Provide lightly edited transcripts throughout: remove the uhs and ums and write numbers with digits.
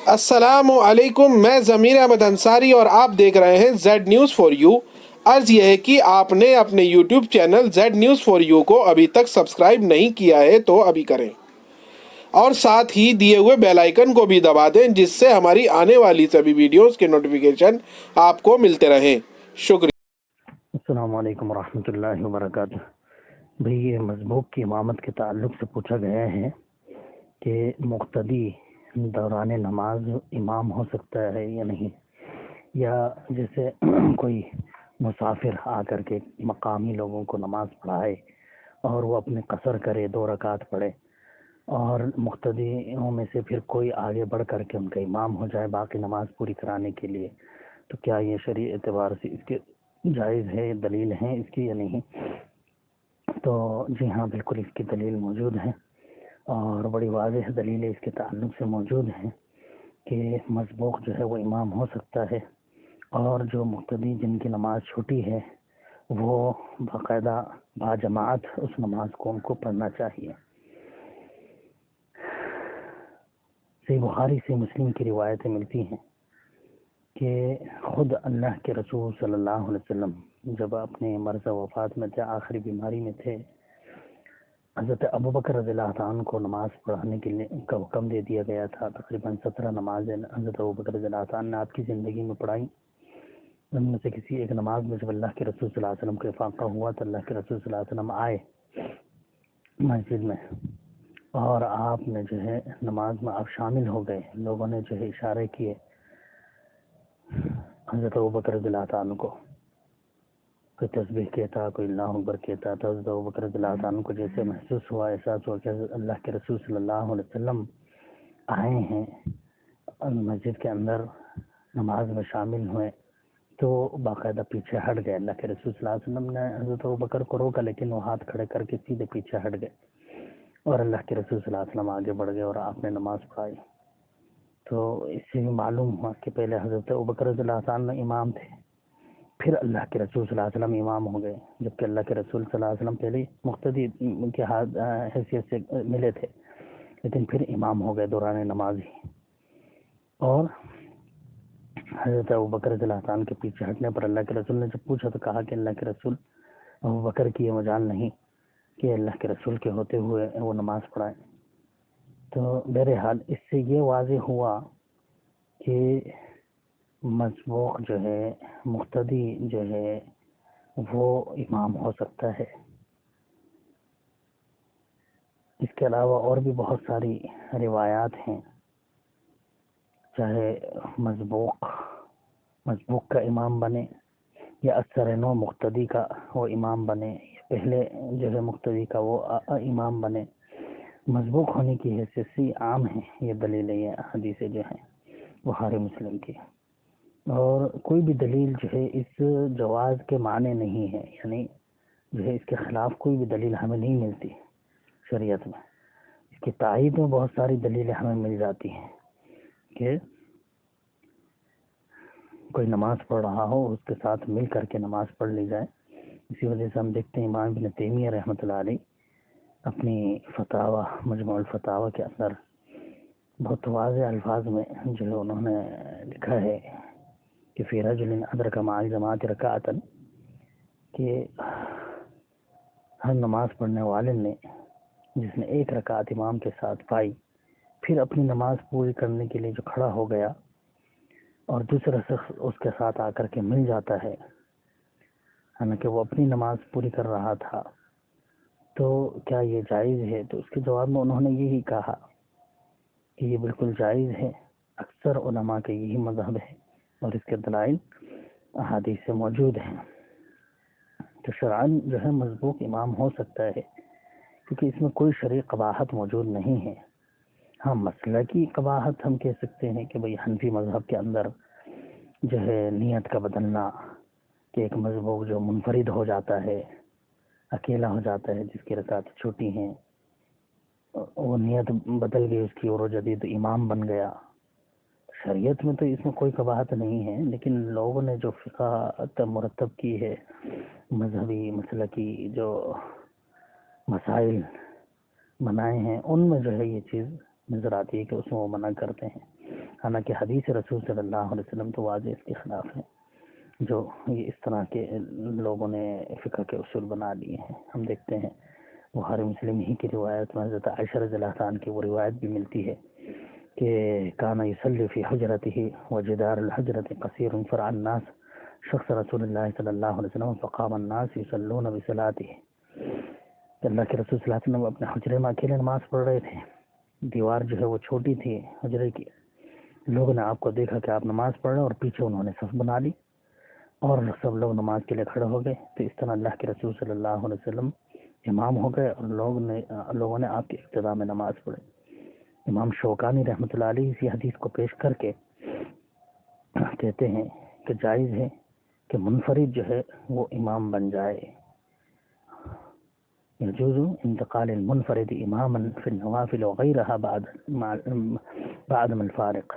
السلام علیکم، میں ضمیر احمد انصاری اور آپ دیکھ رہے ہیں زیڈ نیوز فار یو۔ عرض یہ ہے کہ آپ نے اپنے YouTube channel Z news for you کو ابھی تک سبسکرائب نہیں کیا ہے تو ابھی کریں، اور ساتھ ہی دیے ہوئے بیل آئیکن کو بھی دبا دیں جس سے ہماری آنے والی سبھی ویڈیوز کے نوٹیفیکیشن آپ کو ملتے رہیں۔ شکریہ۔ السلام علیکم ورحمۃ اللہ وبرکاتہ۔ بھئی یہ مسبوق کی امامت کے تعلق سے پوچھا گیا ہے کہ مقتدی دوران نماز امام ہو سکتا ہے یا نہیں، یا جیسے کوئی مسافر آ کر کے مقامی لوگوں کو نماز پڑھائے اور وہ اپنے قصر کرے 2 رکعت پڑھے، اور مقتدیوں میں سے پھر کوئی آگے بڑھ کر کے ان کا امام ہو جائے باقی نماز پوری کرانے کے لیے، تو کیا یہ شرعی اعتبار سے اس کے جائز ہے، دلیل ہے اس کی یا نہیں؟ تو جی ہاں، بالکل اس کی دلیل موجود ہے، اور بڑی واضح دلیل اس کے تعلق سے موجود ہے کہ مسبوق جو ہے وہ امام ہو سکتا ہے، اور جو مقتدی جن کی نماز چھوٹی ہے وہ باقاعدہ باجماعت اس نماز کو ان کو پڑھنا چاہیے۔ صحیح بخاری سے مسلم کی روایتیں ملتی ہیں کہ خود اللہ کے رسول صلی اللہ علیہ وسلم جب اپنے مرض وفات میں تھے، آخری بیماری میں تھے، حضرت ابوبکر رضی اللہ عنہ کو نماز پڑھانے کے لیے کا حکم دے دیا گیا تھا۔ تقریباً 17 نمازیں حضرت ابوبکر رضی اللہ عنہ نے آپ کی زندگی میں پڑھائی۔ ان میں سے کسی ایک نماز میں جب اللہ کے رسول صلی اللہ علیہ وسلم کو افاقہ ہوا تو اللہ کے رسول صلی اللہ علیہ وسلم آئے مسجد میں، اور آپ نے جو ہے نماز میں آپ شامل ہو گئے۔ لوگوں نے جو ہے اشارے کیے حضرت ابوبکر رضی اللہ عنہ کو، کوئی تسبیح کہتا، کوئی اللہ اکبر کہتا، تو حضرت ابوبکر رضی اللہ عنہ کو جیسے محسوس ہوا، احساس ہوا کہ اللہ کے رسول صلی اللہ علیہ وسلم آئے ہیں مسجد کے اندر، نماز میں شامل ہوئے، تو باقاعدہ پیچھے ہٹ گئے۔ اللہ کے رسول صلی اللہ علیہ وسلم نے حضرت ابوبکر کو روکا، لیکن وہ ہاتھ کھڑے کر کے سیدھے پیچھے ہٹ گئے، اور اللہ کے رسول صلی اللہ علیہ وسلم آگے بڑھ گئے اور آپ نے نماز پڑھائی۔ تو اس سے بھی معلوم ہوا کہ پہلے حضرت ابوبکر رضی اللہ عنہ امام تھے، پھر اللہ کے رسول صلی اللہ علیہ وسلم امام ہو گئے، جبکہ اللہ کے رسول صلی اللہ علیہ وسلم پہلے مقتدی کے حیثیت سے ملے تھے، لیکن پھر امام ہو گئے دوران نماز ہی۔ اور حضرت ابوبکر رضی اللہ عنہ کے پیچھے ہٹنے پر اللہ کے رسول نے جب پوچھا تو کہا کہ اللہ کے رسول ابوبکر کی یہ مجال نہیں کہ اللہ کے رسول کے ہوتے ہوئے وہ نماز پڑھائیں۔ تو بہرحال اس سے یہ واضح ہوا کہ مسبوق جو ہے، مقتدی جو ہے، وہ امام ہو سکتا ہے۔ اس کے علاوہ اور بھی بہت ساری روایات ہیں، چاہے مسبوق کا امام بنے یا اثر نو مقتدی کا وہ امام بنے، یا پہلے جو ہے مقتدی کا وہ امام بنے، مسبوق ہونے کی حیثیت سے عام ہے یہ دلیلیں، یہ حدیثیں جو ہیں بخاری مسلم کی، اور کوئی بھی دلیل جو ہے اس جواز کے معنی نہیں ہے، یعنی جو ہے اس کے خلاف کوئی بھی دلیل ہمیں نہیں ملتی شریعت میں۔ اس کی تائید میں بہت ساری دلیلیں ہمیں مل جاتی ہیں کہ کوئی نماز پڑھ رہا ہو اس کے ساتھ مل کر کے نماز پڑھ لی جائے۔ اسی وجہ سے ہم دیکھتے ہیں امام ابن تیمیہ رحمۃ اللہ علیہ اپنی فتاوی مجموع الفتاوی کے اندر بہت واضح الفاظ میں جو ہے انہوں نے لکھا ہے کہ فی رجل ادرک مع الجماعۃ رکعۃ، کہ ہر نماز پڑھنے والے نے جس نے 1 رکعت امام کے ساتھ پائی، پھر اپنی نماز پوری کرنے کے لیے جو کھڑا ہو گیا اور دوسرا شخص اس کے ساتھ آ کر کے مل جاتا ہے، حالانکہ وہ اپنی نماز پوری کر رہا تھا، تو کیا یہ جائز ہے؟ تو اس کے جواب میں انہوں نے یہی کہا کہ یہ بالکل جائز ہے، اکثر علماء کا یہی مذہب ہے، اور اس کے دلائل احادیث سے موجود ہیں۔ تو شرعاً جو ہے مسبوق امام ہو سکتا ہے، کیونکہ اس میں کوئی شرعی قباحت موجود نہیں ہے۔ ہاں، مسلکی قباحت ہم کہہ سکتے ہیں کہ بھئی حنفی مذہب کے اندر جو ہے نیت کا بدلنا، کہ ایک مسبوق جو منفرد ہو جاتا ہے، اکیلا ہو جاتا ہے، جس کی رکعت چھوٹی ہیں، وہ نیت بدل گئی اس کی اور وہ جدید امام بن گیا۔ شریعت میں تو اس میں کوئی قباحت نہیں ہے، لیکن لوگوں نے جو فقہ مرتب کی ہے، مذہبی مسلکی جو مسائل بنائے ہیں، ان میں جو ہے یہ چیز نظر آتی ہے کہ اس میں وہ منع کرتے ہیں۔ حالانکہ حدیث رسول صلی اللہ علیہ وسلم تو واضح اس کے خلاف ہے، جو یہ اس طرح کے لوگوں نے فقہ کے اصول بنا لیے ہیں۔ ہم دیکھتے ہیں بخاری مسلم ہی کی روایت میں حضرت عائشہ رضی اللہ عنہ کی وہ روایت بھی ملتی ہے کہ کان یصلی فی حجرتہ وجدار الحجرۃ قصیر فرع الناس شخص رسول اللہ صلی اللہ علیہ وسلم فقام الناس یصلون بصلاته، کہ اللہ کے رسول صلی اللہ علیہ وسلم اپنے حجرے میں اکیلے نماز پڑھ رہے تھے، دیوار جو ہے وہ چھوٹی تھی حجرے کی، لوگوں نے آپ کو دیکھا کہ آپ نماز پڑھ رہے ہیں اور پیچھے انہوں نے صف بنا لی اور سب لوگ نماز کے لیے کھڑے ہو گئے، تو اس طرح اللہ کے رسول صلی اللہ علیہ وسلم امام ہو گئے اور لوگوں نے آپ کی ابتدا میں نماز پڑھی۔ امام شوکانی رحمۃ اللہ علیہ اسی حدیث کو پیش کر کے کہتے ہیں کہ جائز ہے کہ منفرد جو ہے وہ امام بن جائے، يجوز انتقال المنفرد اماما في النوافل وغيرها بعد من الفارق،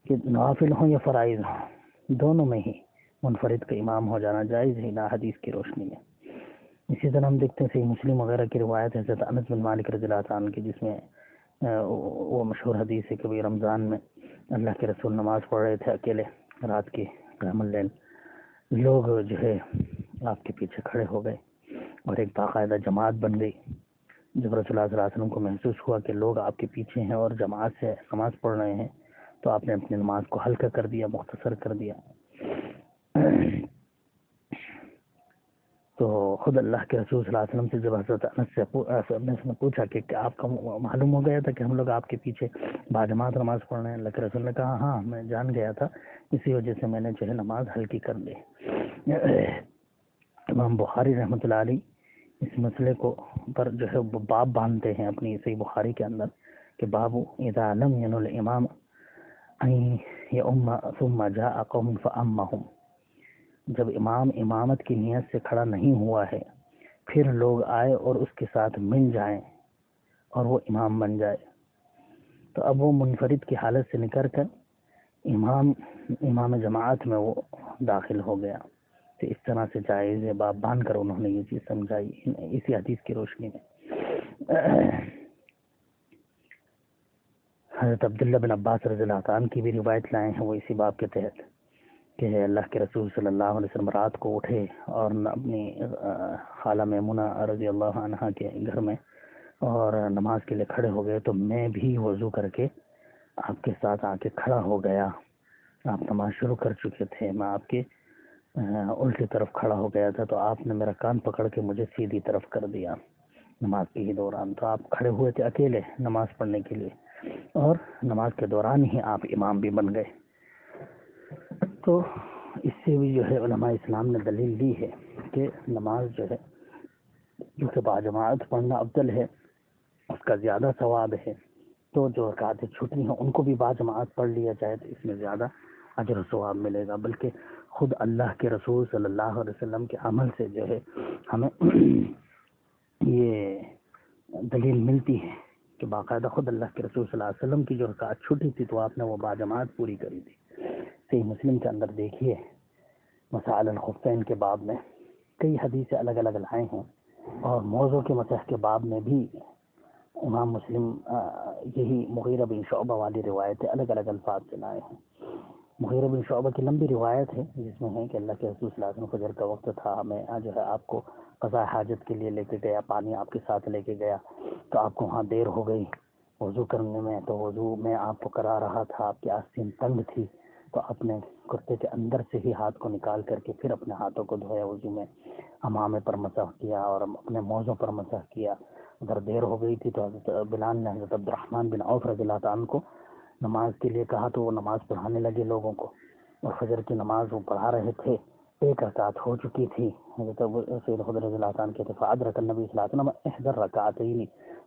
کہ نوافل ہوں یا فرائض ہوں دونوں میں ہی منفرد کا امام ہو جانا جائز ہے لا حدیث کی روشنی میں۔ اسی طرح ہم دیکھتے ہیں صحیح مسلم وغیرہ کی روایت ہے حضرت انس بن مالک رضی اللہ عنہ کی، جس میں وہ مشہور حدیث ہے کہ بھی رمضان میں اللہ کے رسول نماز پڑھ رہے تھے اکیلے رات کی قیام اللیل، لوگ جو ہے آپ کے پیچھے کھڑے ہو گئے اور ایک باقاعدہ جماعت بن گئی۔ جب رسول اللہ صلی اللہ علیہ وسلم کو محسوس ہوا کہ لوگ آپ کے پیچھے ہیں اور جماعت سے نماز پڑھ رہے ہیں، تو آپ نے اپنی نماز کو ہلکا کر دیا، مختصر کر دیا۔ تو خود اللہ کے رسول صلی اللہ علیہ وسلم سے جب حضرت انس نے پوچھا کہ آپ کا معلوم ہو گیا تھا کہ ہم لوگ آپ کے پیچھے باجماعت نماز پڑھ رہے ہیں، اللہ کے رسول نے کہا ہاں میں جان گیا تھا، اسی وجہ سے میں نے جو ہے نماز ہلکی کر دی۔ امام بخاری رحمۃ اللہ علیہ اس مسئلے کو پر جو ہے باب باندھتے ہیں اپنی صحیح بخاری کے اندر کہ باب اذا لم ینل الامام ان یؤم ثم جاء قوم فامهم، جب امام امامت کی نیت سے کھڑا نہیں ہوا ہے پھر لوگ آئے اور اس کے ساتھ مل جائیں اور وہ امام بن جائے، تو اب وہ منفرد کی حالت سے نکل کر امام جماعت میں وہ داخل ہو گیا، تو اس طرح سے جائز ہے، باب باندھ کر انہوں نے یہ چیز سمجھائی اسی حدیث کی روشنی میں۔ حضرت عبداللہ بن عباس رضی اللہ عنہ کی بھی روایت لائے ہیں وہ اسی باب کے تحت کہ اللہ کے رسول صلی اللہ علیہ وسلم رات کو اٹھے اور اپنی خالہ میمونہ رضی اللہ عنہا کے گھر میں اور نماز کے لیے کھڑے ہو گئے، تو میں بھی وضو کر کے آپ کے ساتھ آ کے کھڑا ہو گیا، آپ نماز شروع کر چکے تھے، میں آپ کے الٹی طرف کھڑا ہو گیا تھا، تو آپ نے میرا کان پکڑ کے مجھے سیدھی طرف کر دیا نماز کے ہی دوران، تو آپ کھڑے ہوئے تھے اکیلے نماز پڑھنے کے لیے اور نماز کے دوران ہی آپ امام بھی بن گئے۔ تو اس سے بھی جو ہے علماء اسلام نے دلیل دی ہے کہ نماز جو ہے جو کہ باجماعت پڑھنا افضل ہے، اس کا زیادہ ثواب ہے، تو جو رکعتیں چھٹی ہیں ان کو بھی باجماعت پڑھ لیا جائے تو اس میں زیادہ اجر و ثواب ملے گا، بلکہ خود اللہ کے رسول صلی اللہ علیہ وسلم کے عمل سے جو ہے ہمیں یہ دلیل ملتی ہے کہ باقاعدہ خود اللہ کے رسول صلی اللہ علیہ وسلم کی جو رکعت چھٹی تھی تو آپ نے وہ باجماعت پوری کری تھی۔ صحیح مسلم کے اندر دیکھیے مسائل الخفین کے باب میں کئی حدیثیں الگ الگ لائے ہیں، اور موضوع کے مسح کے باب میں بھی امام مسلم یہی مغیرہ بن شعبہ والی روایتیں الگ الگ الفاظ سے لائے ہیں۔ مغیرہ بن شعبہ کی لمبی روایت ہے جس میں ہے کہ اللہ کے رسول صلی اللہ علیہ وسلم فجر کا وقت تھا، میں جو ہے آپ کو قضاء حاجت کے لیے لے کے گیا، پانی آپ کے ساتھ لے کے گیا، تو آپ کو وہاں دیر ہو گئی وضو کرنے میں، تو وضو میں آپ کو کرا رہا تھا، آپ کی آستین تنگ تھی، تو اپنے کرتے کے اندر سے ہی ہاتھ کو نکال کر کے پھر اپنے ہاتھوں کو دھویا وضو میں، امامے پر مسح کیا اور اپنے موزوں پر مسح کیا۔ اگر دیر ہو گئی تھی تو حضرت بلال نے حضرت عبد الرحمن بن عوف رضی اللہ عنہ کو نماز کے لیے کہا، تو وہ نماز پڑھانے لگے لوگوں کو، اور فجر کی نماز وہ پڑھا رہے تھے، ایک رکعت ہو چکی تھی۔ حضرت سید خدر رضی اللہ عنہ کہتے فادرک النبی صلی اللہ علیہ وسلم احدى الركعتين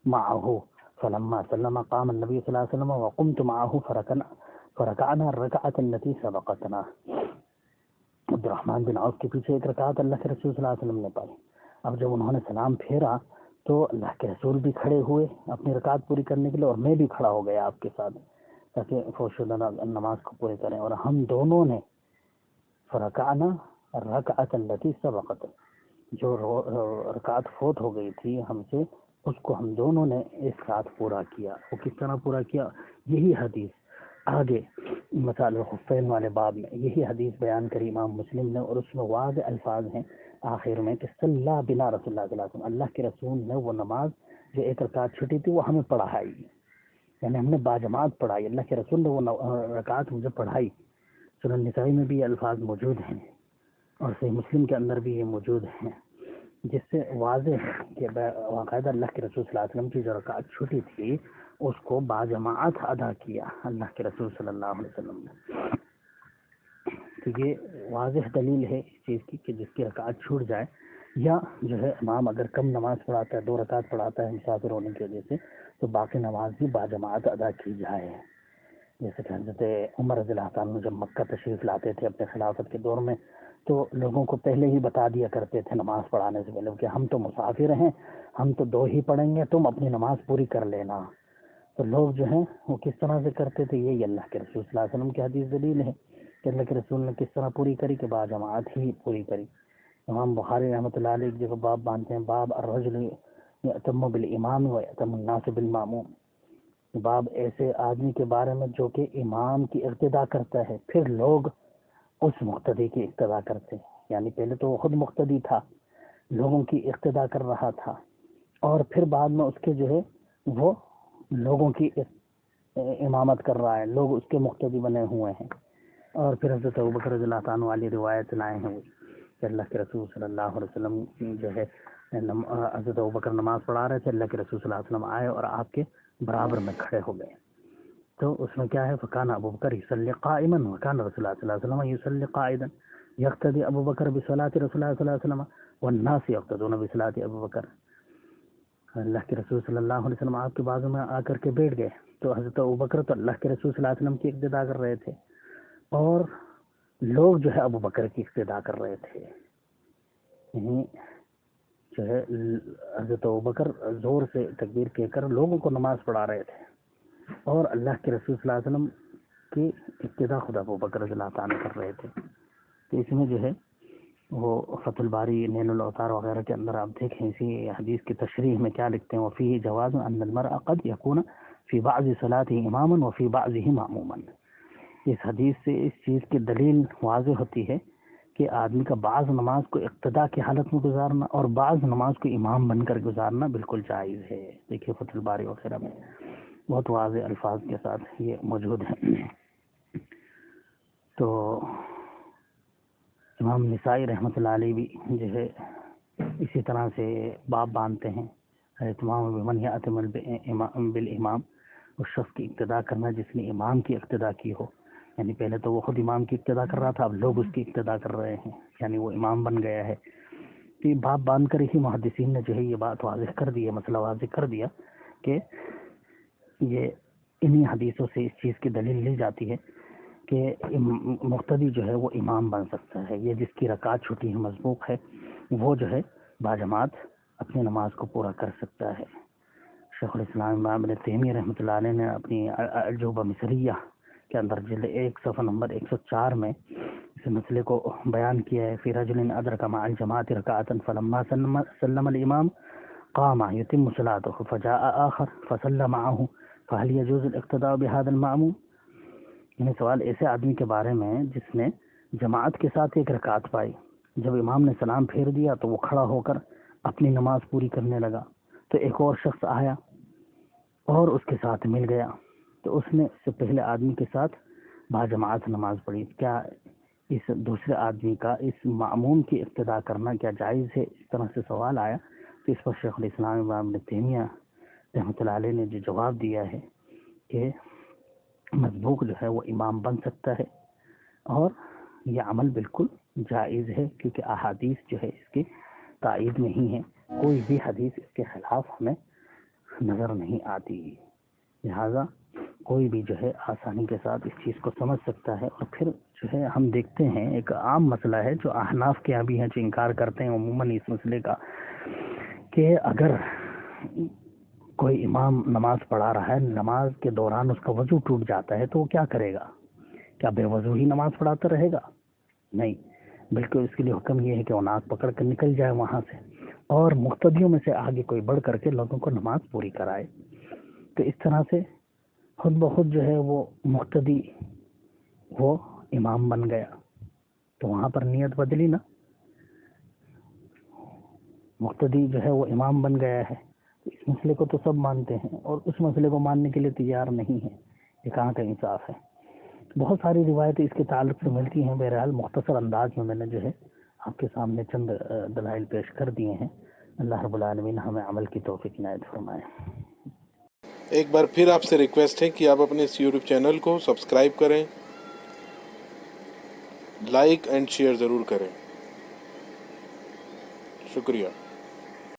معه فلما سلم قام النبي صلی اللہ علیہ وسلم وقمت معه فركعنا الركعة التي سبقتنا۔ عبد الرحمن بن عوف کے پیچھے ایک رکعت اللہ کے رسول صلی اللہ علیہ وسلم نے پڑھی۔ اب جب انہوں نے سلام پھیرا تو اللہ کے رسول بھی کھڑے ہوئے اپنی رکعت پوری کرنے کے لیے، اور میں بھی کھڑا ہو گیا آپ کے ساتھ تاکہ فوشدہ نماز کو پورے کریں، اور ہم دونوں نے فرکعنا الرکعۃ التي سبقت، جو رکعت فوت ہو گئی تھی ہم سے اس کو ہم دونوں نے ایک ساتھ پورا کیا۔ وہ کس طرح پورا کیا؟ یہی حدیث آگے مسائل الخفین والے باب میں یہی حدیث بیان کری امام مسلم نے، اور اس میں واضح الفاظ ہیں آخر میں کہ صلی بنا رسول اللہ صلی اللہ علیہ وسلم، اللہ کے رسول نے وہ نماز جو ایک رکعت چھٹی تھی وہ ہمیں پڑھائی، یعنی ہم نے باجماعت پڑھائی، اللہ کے رسول نے وہ رکعت مجھے پڑھائی۔ سنن نسائی میں بھی یہ الفاظ موجود ہیں اور صحیح مسلم کے اندر بھی یہ موجود ہیں، جس سے واضح ہے کہ باقاعدہ اللہ کے رسول صلی اللہ علیہ وسلم کی جو رکعت چھٹی تھی اس کو باجماعت ادا کیا اللہ کے رسول صلی اللہ علیہ وسلم نے۔ تو یہ واضح دلیل ہے اس چیز کی کہ جس کی رکعت چھوٹ جائے، یا جو ہے امام اگر کم نماز پڑھاتا ہے، 2 رکعت پڑھاتا ہے مسافر ہونے کی وجہ سے، تو باقی نماز بھی باجماعت ادا کی جائے۔ جیسے کہ حضرت عمر رضی اللہ عنہ جب مکہ تشریف لاتے تھے اپنے خلافت کے دور میں، تو لوگوں کو پہلے ہی بتا دیا کرتے تھے نماز پڑھانے سے پہلے کہ ہم تو مسافر ہیں، ہم تو 2 ہی پڑھیں گے، تم اپنی نماز پوری کر لینا۔ تو لوگ جو ہیں وہ کس طرح سے کرتے تھے، یہی اللہ کے رسول صلی اللہ علیہ وسلم کی حدیث دلیل ہے کہ اللہ کے رسول نے کس طرح پوری کری، کہ باجماعت ہی پوری کری۔ امام بخاری رحمۃ اللہ علیہ ایک جگہ باب باندھتے ہیں، باب الرجل یأتم بالامام ویأتم الناس بالماموم، باب ایسے آدمی کے بارے میں جو کہ امام کی اقتداء کرتا ہے، پھر لوگ اس مقتدی کی اقتداء کرتے ہیں، یعنی پہلے تو وہ خود مقتدی تھا، لوگوں کی اقتداء کر رہا تھا، اور پھر بعد میں اس کے جو ہے وہ لوگوں کی امامت کر رہا ہے، لوگ اس کے مقتدی بنے ہوئے ہیں۔ اور پھر حضرت ابوبکر رضی اللہ عنہ والی روایت لائے ہیں وہ کہ اللہ کے رسول صلی اللہ علیہ وسلم جو ہے حضرت ابوبکر نماز پڑھا رہے تھے، اللہ کے رسول صلی اللہ علیہ وسلم آئے اور آپ کے برابر میں کھڑے ہو گئے۔ تو اس میں کیا ہے، فکان ابوبکر یصلی قائما وکان رسول اللہ صلی اللہ علیہ وسلم یصلی قاعدا، یقتدی ابوبکر بصلاۃ رسول اللہ صلی اللہ علیہ وسلم والناس یقتدون بصلاۃ ابوبکر۔ اللہ کے رسول صلی اللہ علیہ وسلم آپ کے بازو میں آ کر کے بیٹھ گئے، تو حضرت ابوبکر تو اللہ کے رسول صلی اللہ علیہ وسلم کی اقتداء کر رہے تھے، اور لوگ جو ہے ابوبکر کی اقتداء کر رہے تھے، یعنی جو ہے حضرت ابوبکر زور سے تکبیر کہہ کر لوگوں کو نماز پڑھا رہے تھے، اور اللہ کے رسول صلی اللہ علیہ وسلم کی ابتدا خود ابوبکر رضی اللہ عنہ کر رہے تھے۔ تو اس میں جو ہے وہ فتح الباری، نیل الاوطار وغیرہ کے اندر آپ دیکھیں اسی حدیث کی تشریح میں کیا لکھتے ہیں، وفیہ جواز ان المرء قد یکون فی بعض صلاته اماما وفی بعضه ماموما۔ اس حدیث سے اس چیز کی دلیل واضح ہوتی ہے کہ آدمی کا بعض نماز کو اقتدا کی حالت میں گزارنا اور بعض نماز کو امام بن کر گزارنا بالکل جائز ہے۔ دیکھیے فتح الباری وغیرہ میں بہت واضح الفاظ کے ساتھ یہ موجود ہے۔ تو امام نسائی رحمۃ اللہ علیہ بھی جو ہے اسی طرح سے باب باندھتے ہیں، اہتمام بمن یأتم بالامام، اس شخص کی اقتداء کرنا جس نے امام کی اقتداء کی ہو، یعنی پہلے تو وہ خود امام کی اقتداء کر رہا تھا، اب لوگ اس کی اقتداء کر رہے ہیں، یعنی وہ امام بن گیا ہے۔ تو یہ باب باندھ کر ہی محدثین نے جو ہے یہ بات واضح کر دی ہے، مسئلہ واضح کر دیا کہ یہ انہی حدیثوں سے اس چیز کی دلیل لی جاتی ہے کہ مقتدی جو ہے وہ امام بن سکتا ہے، یہ جس کی رکعت چھٹی ہے، مسبوق ہے، وہ جو ہے باجماعت اپنی نماز کو پورا کر سکتا ہے۔ شیخ الاسلام ابن تیمیہ رحمۃ اللہ علیہ نے اپنی الجوبہ مصریہ کے اندر جلد 1 صفحہ نمبر 104 میں اس مسئلے کو بیان کیا ہے، فی رجل ادرک مع الجماعت رکعتا فلما سلم الامام قام یتم صلاته فجاء آخر فسلم معه فهل يجوز الاقتداء بهذا المأموم؟ یعنی سوال ایسے آدمی کے بارے میں جس نے جماعت کے ساتھ ایک رکعت پائی، جب امام نے سلام پھیر دیا تو وہ کھڑا ہو کر اپنی نماز پوری کرنے لگا، تو ایک اور شخص آیا اور اس کے ساتھ مل گیا، تو اس نے اس سے پہلے آدمی کے ساتھ باجماعت نماز پڑھی، کیا اس دوسرے آدمی کا اس معموم کی اقتداء کرنا کیا جائز ہے؟ اس طرح سے سوال آیا، تو اس پر شیخ الاسلام ابن تیمیہ رحمۃ اللہ علیہ نے جو جواب دیا ہے کہ مسبوق جو ہے وہ امام بن سکتا ہے، اور یہ عمل بالکل جائز ہے، کیونکہ احادیث جو ہے اس کی تائید نہیں ہے، کوئی بھی حدیث اس کے خلاف ہمیں نظر نہیں آتی، لہذا کوئی بھی جو ہے آسانی کے ساتھ اس چیز کو سمجھ سکتا ہے۔ اور پھر جو ہے ہم دیکھتے ہیں ایک عام مسئلہ ہے جو احناف کے یہاں بھی ہیں جو انکار کرتے ہیں عموماً اس مسئلے کا، کہ اگر کوئی امام نماز پڑھا رہا ہے، نماز کے دوران اس کا وضو ٹوٹ جاتا ہے تو وہ کیا کرے گا؟ کیا بے وضو ہی نماز پڑھاتا رہے گا؟ نہیں، بلکہ اس کے لیے حکم یہ ہے کہ وہ ناک پکڑ کر نکل جائے وہاں سے، اور مقتدیوں میں سے آگے کوئی بڑھ کر کے لوگوں کو نماز پوری کرائے۔ تو اس طرح سے خود بخود جو ہے وہ مقتدی وہ امام بن گیا، تو وہاں پر نیت بدلی نا، مقتدی جو ہے وہ امام بن گیا ہے، اس مسئلے کو تو سب مانتے ہیں اور اس مسئلے کو ماننے کے لیے تیار نہیں ہے، یہ کہاں کا انصاف ہے؟ بہت ساری روایتیں اس کے تعلق سے ملتی ہیں، بہرحال مختصر انداز میں نے جو ہے آپ کے سامنے چند دلائل پیش کر دیے ہیں۔ اللہ رب العالمین ہمیں عمل کی توفیق عنایت فرمائے۔ ایک بار پھر آپ سے ریکویسٹ ہے کہ آپ اپنے اس یوٹیوب چینل کو سبسکرائب کریں، لائک اینڈ شیئر ضرور کریں۔ شکریہ۔